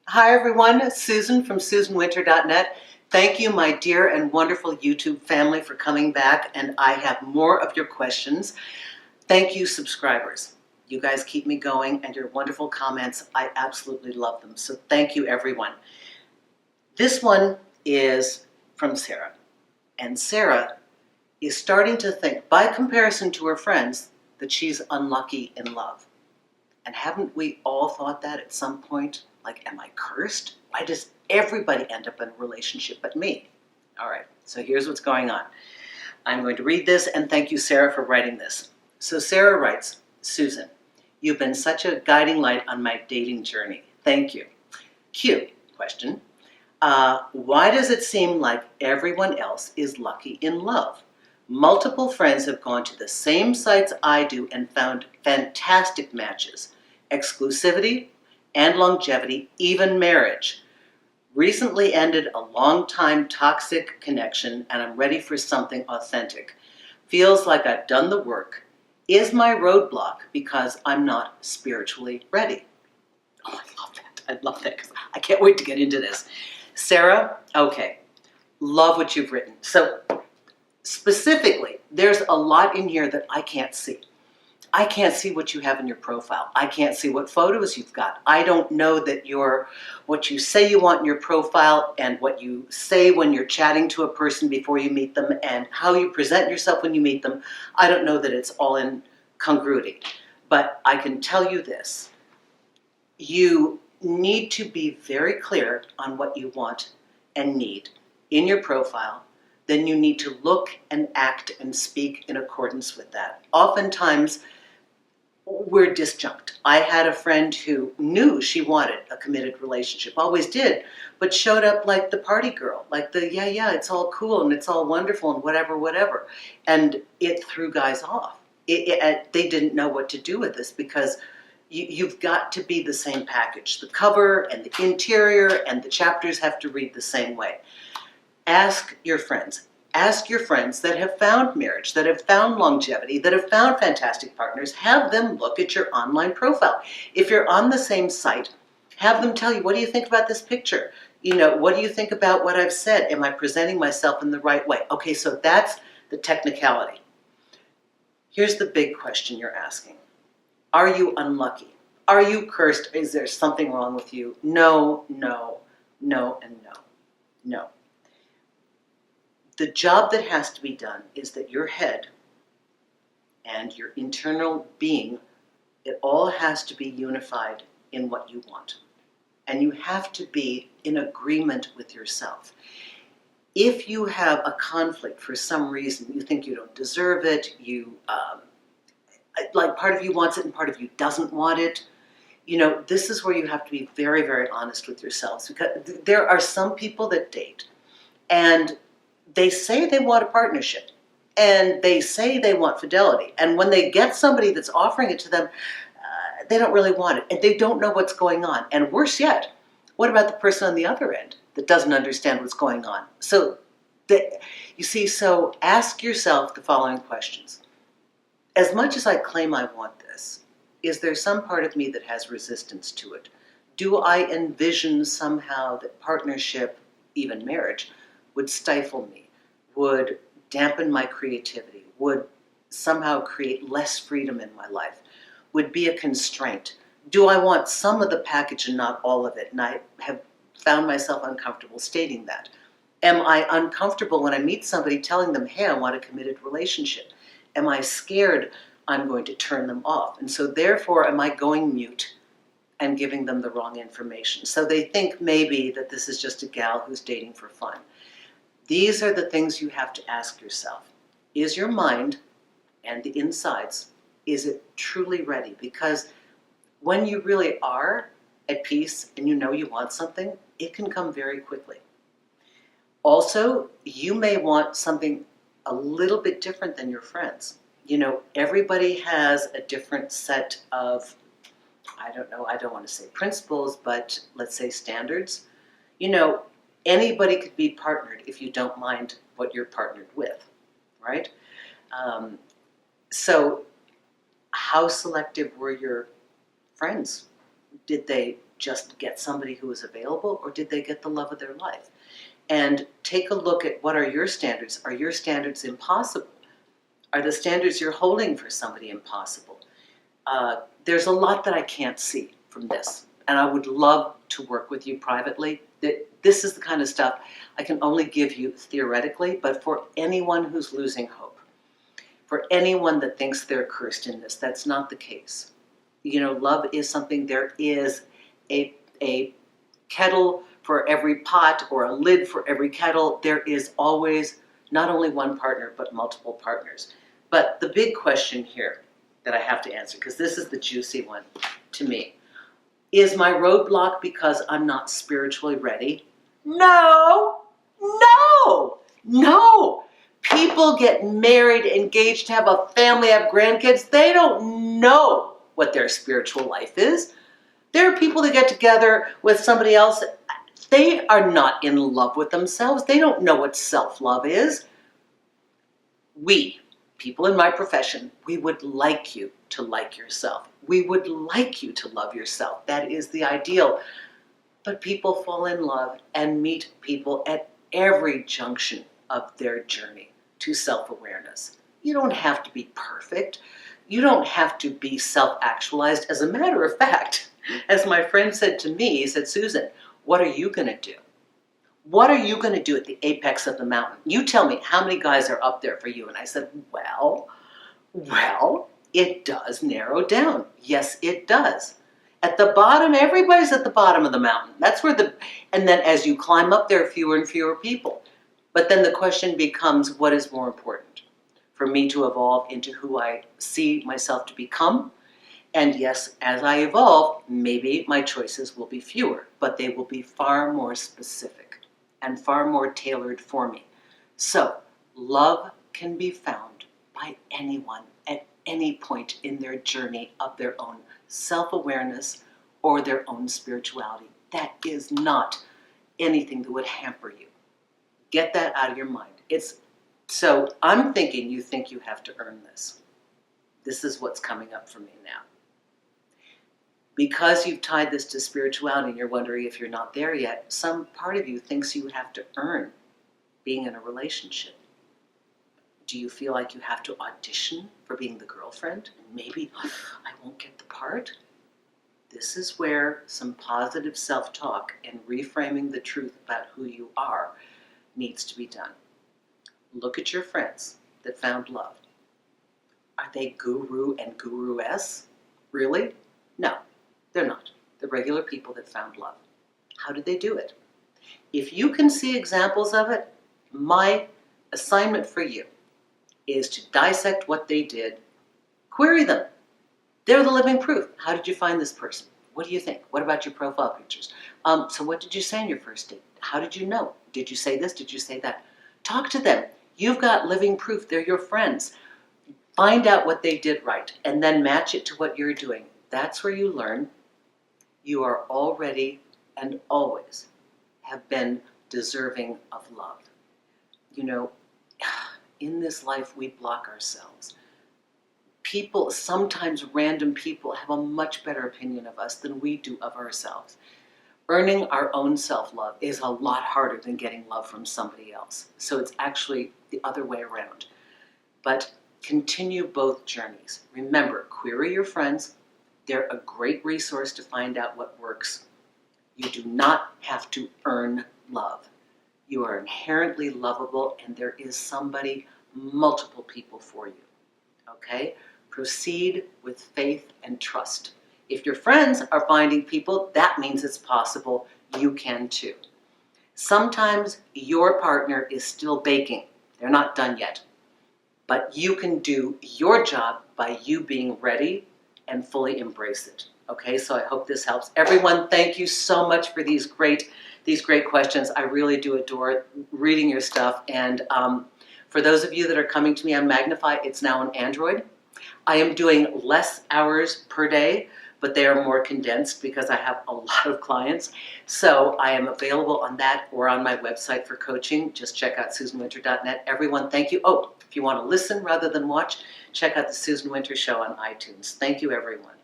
Hi everyone, Susan from SusanWinter.net. Thank you, my dear and wonderful YouTube family, for coming back, and I have more of your questions. Thank you, subscribers. You guys keep me going, and your wonderful comments, I absolutely love them. So thank you, everyone. This one is from Sara, and Sara is starting to think, by comparison to her friends, that she's unlucky in love. And haven't we all thought that at some point? Like, am I cursed? Why does everybody end up in a relationship but me? All right, so here's what's going on. I'm going to read this, and thank you, Sara, for writing this. So Sara writes, Susan, you've been such a guiding light on my dating journey. Thank you. Q, question. Why does it seem like everyone else is lucky in love? Multiple friends have gone to the same sites I do and found fantastic matches. Exclusivity and longevity, even marriage. Recently ended a long-time toxic connection, and I'm ready for something authentic. Feels like I've done the work. Is my roadblock because I'm not spiritually ready? Oh, I love that. I love that because I can't wait to get into this. Sara, okay, love what you've written. So specifically, there's a lot in here that I can't see. I can't see what you have in your profile. I can't see what photos you've got. I don't know that what you say you want in your profile and what you say when you're chatting to a person before you meet them and how you present yourself when you meet them. I don't know that it's all in congruity. But I can tell you this. You need to be very clear on what you want and need in your profile. Then you need to look and act and speak in accordance with that. Oftentimes, we're disjunct. I had a friend who knew she wanted a committed relationship, always did, but showed up like the party girl, like the, yeah, it's all cool and it's all wonderful and whatever. And it threw guys off. They didn't know what to do with this because you've got to be the same package. The cover and the interior and the chapters have to read the same way. Ask your friends. Ask your friends that have found marriage, that have found longevity, that have found fantastic partners. Have them look at your online profile. If you're on the same site, have them tell you, what do you think about this picture? What do you think about what I've said? Am I presenting myself in the right way? Okay, so that's the technicality. Here's the big question you're asking. Are you unlucky? Are you cursed? Is there something wrong with you? No, and no. No. The job that has to be done is that your head and your internal being, it all has to be unified in what you want. And you have to be in agreement with yourself. If you have a conflict for some reason, you think you don't deserve it, like part of you wants it and part of you doesn't want it, this is where you have to be very, very honest with yourselves. Because there are some people that date and they say they want a partnership and they say they want fidelity. And when they get somebody that's offering it to them, they don't really want it and they don't know what's going on. And worse yet, what about the person on the other end that doesn't understand what's going on? So ask yourself the following questions. As much as I claim I want this, is there some part of me that has resistance to it? Do I envision somehow that partnership, even marriage, would stifle me, would dampen my creativity, would somehow create less freedom in my life, would be a constraint? Do I want some of the package and not all of it? And I have found myself uncomfortable stating that. Am I uncomfortable when I meet somebody telling them, hey, I want a committed relationship? Am I scared I'm going to turn them off? And so therefore, am I going mute and giving them the wrong information? So they think maybe that this is just a gal who's dating for fun. These are the things you have to ask yourself. Is your mind and the insides, is it truly ready? Because when you really are at peace and you know you want something, it can come very quickly. Also, you may want something a little bit different than your friends. Everybody has a different set of, I don't want to say principles, but let's say standards. Anybody could be partnered if you don't mind what you're partnered with, right? So how selective were your friends? Did they just get somebody who was available, or did they get the love of their life? And take a look at what are your standards. Are your standards impossible? Are the standards you're holding for somebody impossible? There's a lot that I can't see from this, and I would love to work with you privately. This is the kind of stuff I can only give you theoretically, but for anyone who's losing hope, for anyone that thinks they're cursed in this, that's not the case. You know, love is something, there is a kettle for every pot, or a lid for every kettle. There is always not only one partner, but multiple partners. But the big question here that I have to answer, because this is the juicy one to me, is my roadblock because I'm not spiritually ready? No, no, no. People get married, engaged, have a family, have grandkids. They don't know what their spiritual life is. There are people that get together with somebody else. They are not in love with themselves. They don't know what self-love is. We, people in my profession, we would like you to like yourself. We would like you to love yourself. That is the ideal. But people fall in love and meet people at every junction of their journey to self-awareness. You don't have to be perfect. You don't have to be self-actualized. As a matter of fact, as my friend said to me, he said, Susan, what are you going to do? What are you going to do at the apex of the mountain? You tell me how many guys are up there for you. And I said, well, it does narrow down. Yes, it does. At the bottom, everybody's at the bottom of the mountain. That's where and then as you climb up, there are fewer and fewer people. But then the question becomes, what is more important? For me to evolve into who I see myself to become. And yes, as I evolve, maybe my choices will be fewer, but they will be far more specific and far more tailored for me. So, love can be found by anyone at any point in their journey of their own self-awareness or their own spirituality. That is not anything that would hamper you. Get that out of your mind. So I'm thinking you think you have to earn this. This is what's coming up for me now. Because you've tied this to spirituality and you're wondering if you're not there yet, some part of you thinks you have to earn being in a relationship. Do you feel like you have to audition for being the girlfriend? Maybe I won't get the part. This is where some positive self-talk and reframing the truth about who you are needs to be done. Look at your friends that found love. Are they guru and guru-esque? Really? No, they're not. They're regular people that found love. How did they do it? If you can see examples of it, my assignment for you is to dissect what they did, query them. They're the living proof. How did you find this person? What do you think? What about your profile pictures? So what did you say on your first date? How did you know? Did you say this? Did you say that? Talk to them. You've got living proof. They're your friends. Find out what they did right and then match it to what you're doing. That's where you learn you are already and always have been deserving of love. You know, in this life we block ourselves. People, sometimes random people, have a much better opinion of us than we do of ourselves. Earning our own self-love is a lot harder than getting love from somebody else. So it's actually the other way around. But continue both journeys. Remember, query your friends. They're a great resource to find out what works. You do not have to earn love. You are inherently lovable, and there is somebody, multiple people for you. Okay? Proceed with faith and trust. If your friends are finding people, that means it's possible. You can too. Sometimes your partner is still baking. They're not done yet. But you can do your job by you being ready and fully embrace it. Okay, so I hope this helps. Everyone, thank you so much for these great questions. I really do adore reading your stuff. And for those of you that are coming to me on Magnify, it's now on Android. I am doing less hours per day, but they are more condensed because I have a lot of clients. So I am available on that or on my website for coaching. Just check out SusanWinter.net. Everyone, thank you. Oh, if you want to listen rather than watch, check out the Susan Winter Show on iTunes. Thank you, everyone.